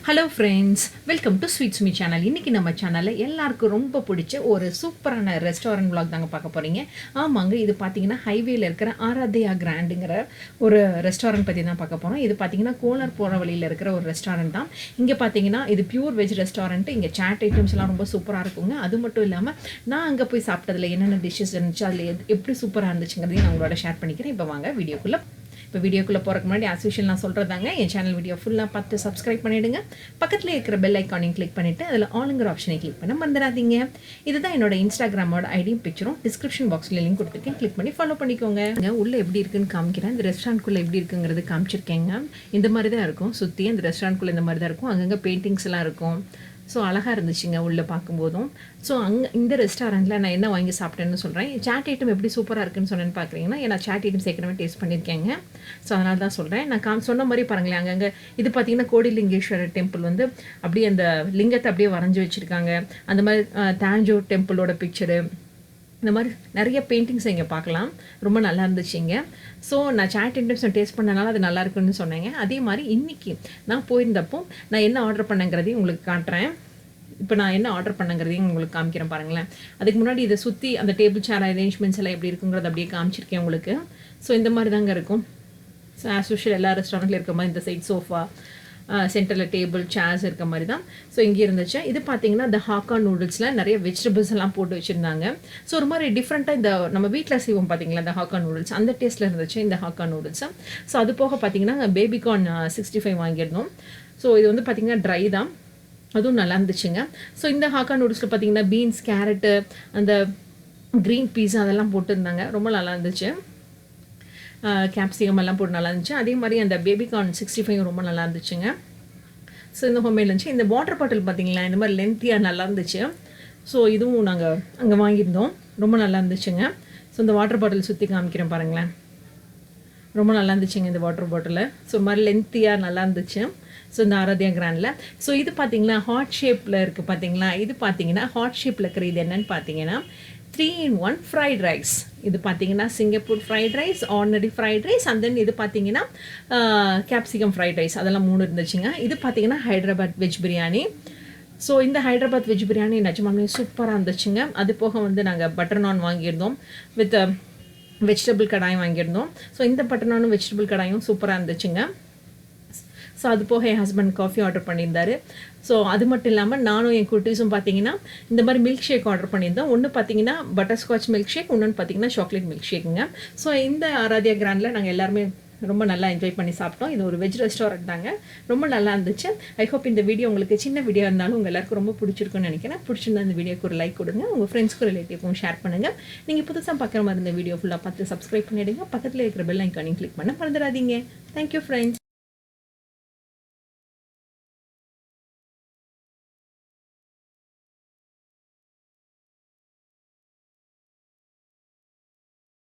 Hello friends, welcome to sweet Sumi channel. இன்றைக்கி நம்ம சேனலில் எல்லாருக்கும் ரொம்ப பிடிச்ச ஒரு சூப்பரான ரெஸ்டாரண்ட் vlog தாங்க பார்க்க போகிறீங்க. ஆமாங்க, இது பார்த்தீங்கன்னா ஹைவேல இருக்கிற ஆராத்யா கிராண்டுங்கிற ஒரு ரெஸ்டாரண்ட் பற்றி தான் பார்க்க போகிறோம். இது பார்த்தீங்கன்னா கோலார் போகிற வழியில் இருக்கிற ஒரு ரெஸ்டாரண்ட் தான். இங்கே பார்த்தீங்கன்னா இது பியூர் வெஜ் ரெஸ்டாரண்ட்டு. இங்கே சாட் ஐட்டம்ஸ் எல்லாம் ரொம்ப சூப்பராக இருக்குங்க. அது மட்டும் இல்லாமல் நான் அங்கே போய் சாப்பிட்டதில் என்னென்ன டிஷ்ஷஸ் இருந்துச்சு, அதில் எப்படி சூப்பராக இருந்துச்சுங்கிறதையும் நான் உங்களோட ஷேர் பண்ணிக்கிறேன். இப்போ வாங்க வீடியோக்குள்ளே போகிறதுக்கு முன்னாடி ஆஸ் யூஷுவல் நான் சொல்கிறதாங்க, என் சேனல் வீடியோ ஃபுல்லாக பார்த்து சப்ஸ்கிரைப் பண்ணிவிடுங்க. பக்கத்தில் இருக்கிற பெல் ஐக்கானையும் கிளிக் பண்ணிவிட்டு அதில் ஆளுங்கிற ஆப்ஷனை கிளிக் பண்ண மறந்துடாதீங்க. இதுதான் என்னோட இன்ஸ்டாகிராமோட ஐடியும் பிக்சரும் டிஸ்கிரிப்ஷன் பாக்ஸில் லிங்க் கொடுத்துருக்கேன். கிளிக் பண்ணி ஃபாலோ பண்ணிக்கோங்க. உள்ளே எப்படி இருக்குன்னு காமிக்கிறேன். இந்த ரெஸ்டாரண்ட்குள்ளே எப்படி இருக்குங்கிறது காமிச்சிருக்கேங்க. இந்த மாதிரி தான் இருக்கும். சுற்றி அந்த ரெஸ்டாரண்ட்குள்ளே இந்த மாதிரி தான் இருக்கும். அங்கங்கே பெயிண்டிங்ஸ் எல்லாம் இருக்கும். ஸோ அழகாக இருந்துச்சுங்க உள்ளே பார்க்கும்போதும். ஸோ இந்த ரெஸ்டாரண்ட்டில் நான் என்ன வாங்கி சாப்பிட்டேன்னு சொல்கிறேன். சாட் ஐட்டம் எப்படி சூப்பராக இருக்குன்னு சொன்னேன்னு பார்க்குறீங்கன்னா, ஏன்னா சாட் ஐட்டம் ஏற்கனவே டேஸ்ட் பண்ணியிருக்கேங்க. ஸோ அதனால தான் சொல்கிறேன். நான் சொன்ன மாதிரி பாருங்களேன், அங்கங்கே இது பார்த்திங்கன்னா கோடிலிங்கேஸ்வரர் டெம்பிள் வந்து அப்படியே அந்த லிங்கத்தை அப்படியே வரைஞ்சி வச்சுருக்காங்க. அந்த மாதிரி தாஞ்சூர் டெம்பிளோட பிக்சரு, இந்த மாதிரி நிறைய பெயிண்டிங்ஸ் இங்கே பார்க்கலாம். ரொம்ப நல்லா இருந்துச்சுங்க. ஸோ நான் சாட் ஐட்டம்ஸ் டேஸ்ட் பண்ணனால அது நல்லா இருக்குன்னு சொன்னேங்க. அதே மாதிரி இன்றைக்கி நான் போயிருந்தப்போ நான் என்ன ஆர்டர் பண்ணேங்கிறதையும் உங்களுக்கு காட்டுறேன். இப்போ நான் என்ன ஆர்டர் பண்ணேங்கிறதையும் உங்களுக்கு காமிக்கிறேன் பாருங்களேன். அதுக்கு முன்னாடி இதை சுற்றி அந்த டேபிள் சேர் அரேஞ்ச்மெண்ட்ஸ் எல்லாம் எப்படி இருக்குங்கிறது அப்படியே காமிச்சிருக்கேன் உங்களுக்கு. ஸோ இந்த மாதிரி தாங்க இருக்கும். ஸோ ஆஸ் யூஷுவல் எல்லா ரெஸ்டாரண்ட்டில் இருக்கிற மாதிரி இந்த சைட் சோஃபா, சென்டரில் டேபிள் சேர்ஸ் இருக்க மாதிரி தான். ஸோ இங்கே இருந்துச்சு. இது பார்த்தீங்கன்னா இந்த ஹாக்கா நூடுல்ஸில் நிறைய வெஜிடபிள்ஸ் எல்லாம் போட்டு வச்சுருந்தாங்க. ஸோ ஒரு மாதிரி டிஃப்ரெண்ட்டாக இந்த நம்ம வீட்டில் செய்வோம் பார்த்தீங்களா இந்த ஹாக்கா நூடுல்ஸ், அந்த டேஸ்ட்டில் இருந்துச்சு இந்த ஹாக்கா நூடுல்ஸு. ஸோ அது போக பார்த்தீங்கன்னா பேபிகார்ன் 65 வாங்கியிருந்தோம். ஸோ இது வந்து பார்த்திங்கன்னா ட்ரை தான், அதுவும் நல்லா இருந்துச்சுங்க. ஸோ இந்த ஹாக்கா நூடுல்ஸில் பார்த்தீங்கன்னா பீன்ஸ், கேரட்டு, அந்த க்ரீன் பீஸ் அதெல்லாம் போட்டுருந்தாங்க. ரொம்ப நல்லா இருந்துச்சு. கேப்சிகம் எல்லாம் போட்டு நல்லா இருந்துச்சு. அதே மாதிரி அந்த பேபிகார்ன் 65 ரொம்ப நல்லா இருந்துச்சுங்க. ஸோ இந்த ஹோம்மேட் இருந்துச்சு. இந்த வாட்டர் பாட்டில் பார்த்தீங்களா, இந்த மாதிரி லென்த்தியாக நல்லா இருந்துச்சு. ஸோ இதுவும் நாங்கள் அங்கே வாங்கியிருந்தோம். ரொம்ப நல்லா இருந்துச்சுங்க. ஸோ இந்த வாட்டர் பாட்டில் சுற்றி காமிக்கிறேன் பாருங்களேன். ரொம்ப நல்லா இருந்துச்சுங்க இந்த வாட்டர் பாட்டில். ஸோ ஒரு மாதிரி லென்த்தியாக நல்லா இருந்துச்சு. ஸோ இந்த ஆராத்யா கிராண்டில். ஸோ இது பார்த்தீங்கன்னா ஹார்ட் ஷேப்பில் இருக்குது பார்த்தீங்களா. இது பார்த்தீங்கன்னா ஹார்ட் ஷேப்பில் இருக்கிற இது என்னென்னு பார்த்தீங்கன்னா 3-in-1 ஃப்ரைட் ரைஸ். இது பார்த்தீங்கன்னா Singapore fried rice, ordinary fried rice, and then இது பார்த்தீங்கன்னா கேப்சிகம் ஃப்ரைட் ரைஸ், அதெல்லாம் 3 இருந்துச்சுங்க. இது பார்த்தீங்கன்னா ஹைதராபாத் வெஜ் பிரியாணி. ஸோ இந்த ஹைதராபாத் வெஜ் பிரியாணி நிஜமாலுமே சூப்பராக இருந்துச்சுங்க. அது போக வந்து நாங்கள் பட்டர் நான் வாங்கியிருந்தோம், வித் வெஜிடபிள் கடாயும் வாங்கியிருந்தோம். ஸோ இந்த பட்டர் நானும் வெஜிடபிள் கடாயும் சூப்பராக இருந்துச்சுங்க. ஸோ அது போக என் ஹஸ்பண்ட் காஃபி ஆர்டர் பண்ணியிருந்தாரு. ஸோ அது மட்டும் இல்லாமல் நானும் என் குட்டீஸும் பார்த்தீங்கன்னா இந்த மாதிரி மில்க் ஷேக் ஆர்டர் பண்ணியிருந்தோம். ஒன்று பார்த்தீங்கன்னா பட்டர்ஸ்காட்ச் மில்க் ஷேக், இன்னொன்று பார்த்தீங்கன்னா சாக்லேட் மில்க் ஷேக்குங்க. ஸோ இந்த ஆராத்யா கிராண்டில் நாங்கள் எல்லாருமே ரொம்ப நல்லா என்ஜாய் பண்ணி சாப்பிட்டோம். இது ஒரு வெஜ் ரெஸ்டாரண்ட் தாங்க. ரொம்ப நல்லா இருந்துச்சு. ஐ ஹோப் இந்த வீடியோ உங்களுக்கு சின்ன வீடியோ இருந்தாலும் உங்கள் எல்லாருக்கும் ரொம்ப பிடிச்சிருக்குன்னு நினைக்கிறேன். பிடிச்சிருந்தா இந்த வீடியோக்கு ஒரு லைக் கொடுங்க. உங்கள் ஃப்ரெண்ட்ஸ்க்கும் ரிலேட்டிவ்க்கும் ஷேர் பண்ணுங்கள். நீங்கள் புதுசாக பார்க்குற மாதிரி இந்த வீடியோ ஃபுல்லாக பார்த்து சப்ஸ்கிரைப் பண்ணிவிடுங்க. பக்கத்தில் இருக்கிற பெல் ஐக்கானையும் கிளிக் பண்ண மறந்துடாதீங்க. Thank you friends.